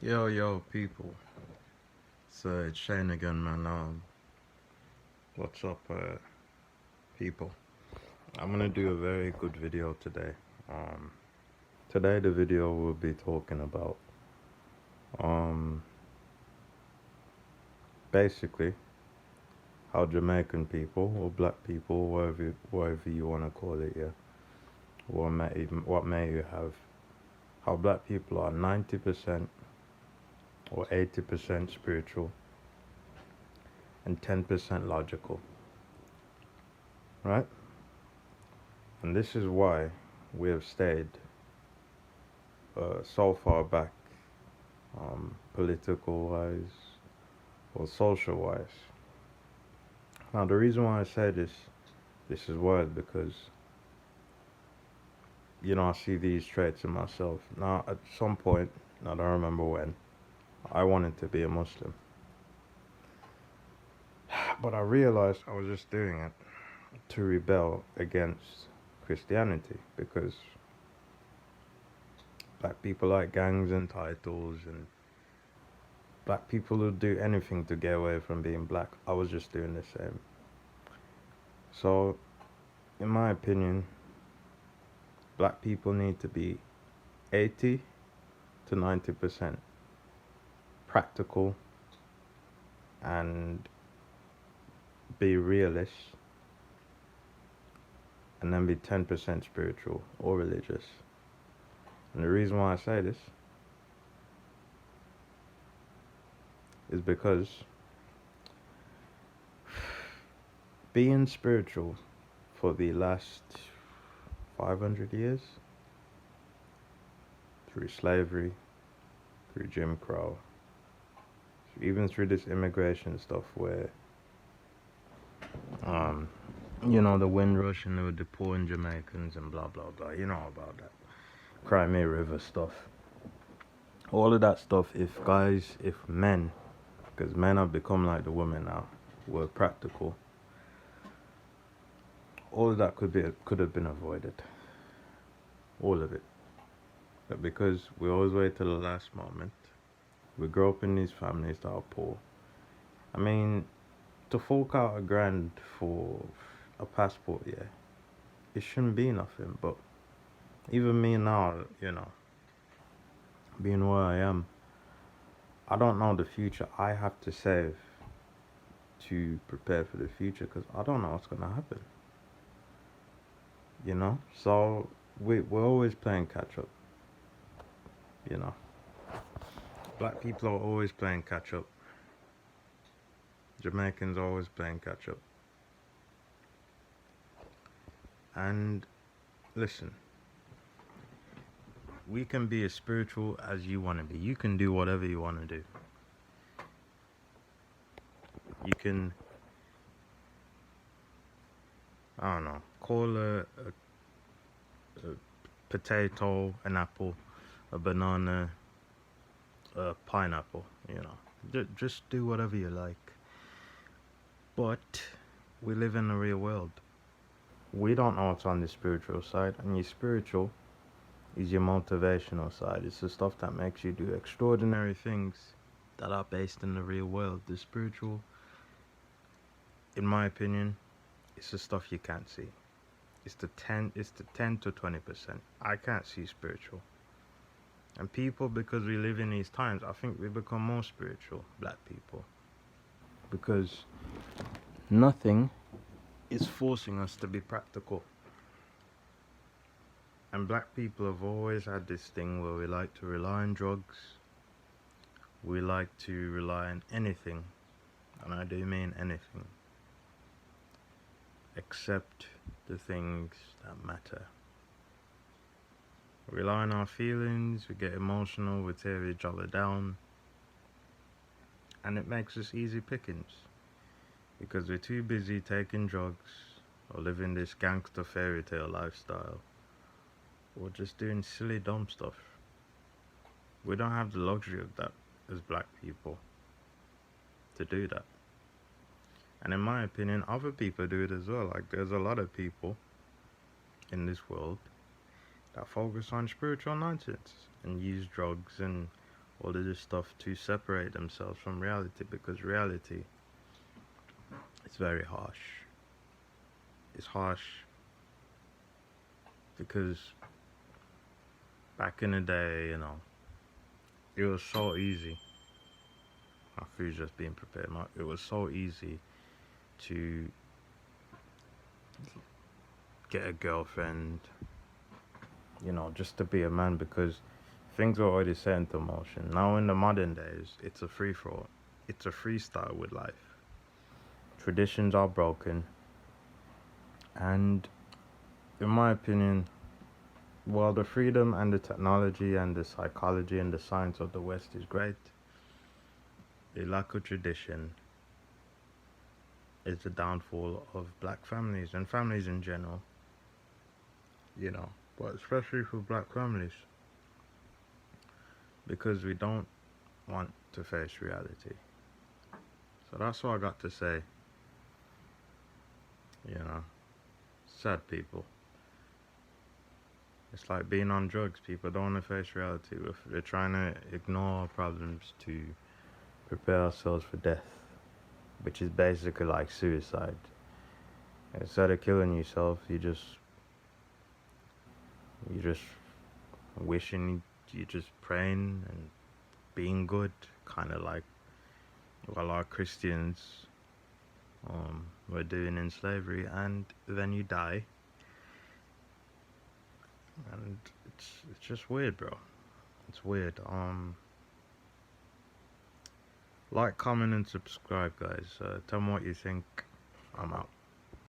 Yo, people. So it's Shane again, man. What's up, people? I'm gonna do a very good video today. Um, Today the video will be talking about, um, basically how Jamaican people or black people, whatever you wanna call it, yeah, what may you have, how black people are 90% or 80% spiritual and 10% logical, right? And this is why we have stayed so far back, political wise or social wise. Now, the reason why I say this is word because I see these traits in myself. Now, at some point, I don't remember when, I wanted to be a Muslim, but I realized I was just doing it to rebel against Christianity because black people like gangs and titles and black people will do anything to get away from being black. I was just doing the same. So, in my opinion, black people need to be 80 to 90% practical and be realists, and then be 10% spiritual or religious. And the reason why I say this is because being spiritual for the last 500 years, through slavery, through Jim Crow, even through this immigration stuff where, the Windrush and they were deporting Jamaicans and blah, blah, blah. You know about that. Crimea River stuff. All of that stuff, if men, because men have become like the women now, were practical, all of that could have been avoided. All of it. But because we always wait till the last moment, we grow up in these families that are poor. I mean, to fork out $1,000 for a passport, yeah, it shouldn't be nothing. But even me now, being where I am, I don't know the future. I have to save to prepare for the future because I don't know what's gonna happen. So we're always playing catch up. You know, black people are always playing catch up. Jamaicans are always playing catch up. And listen, we can be as spiritual as you want to be. You can do whatever you want to do. You can, I don't know, call a potato an apple, a banana a pineapple. Just do whatever you like. But we live in the real world. We don't know what's on the spiritual side, and your spiritual is your motivational side. It's the stuff that makes you do extraordinary things that are based in the real world. The spiritual, in my opinion, it's the stuff you can't see. It's the 10 to 20%. I can't see spiritual. And people, because we live in these times, I think we become more spiritual, black people. Because nothing is forcing us to be practical. And black people have always had this thing where we like to rely on drugs. We like to rely on anything. And I do mean anything. Except the things that matter. We rely on our feelings, we get emotional, we tear each other down. And it makes us easy pickings. Because we're too busy taking drugs or living this gangster fairy tale lifestyle. Or just doing silly dumb stuff. We don't have the luxury of that as black people to do that. And in my opinion, other people do it as well. Like, there's a lot of people in this world that focus on spiritual nonsense and use drugs and all of this stuff to separate themselves from reality, because reality is very harsh. It's harsh because back in the day, it was so easy. My food's just being prepared. It was so easy to get a girlfriend, just to be a man, because things were already set into motion. Now in the modern days, it's a free for all. It's a freestyle with life. Traditions are broken, and in my opinion, while the freedom and the technology and the psychology and the science of the West is great, the lack of tradition is the downfall of black families and families in general, but especially for black families, because we don't want to face reality. So that's what I got to say. You know, sad people. It's like being on drugs. People don't want to face reality. We're trying to ignore problems to prepare ourselves for death, which is basically like suicide. Instead of killing yourself, you just wishing, you just praying and being good, kind of like what a lot of Christians were doing in slavery, and then you die, and it's just weird, bro. It's weird. Like, comment, and subscribe, guys. Tell me what you think. I'm out.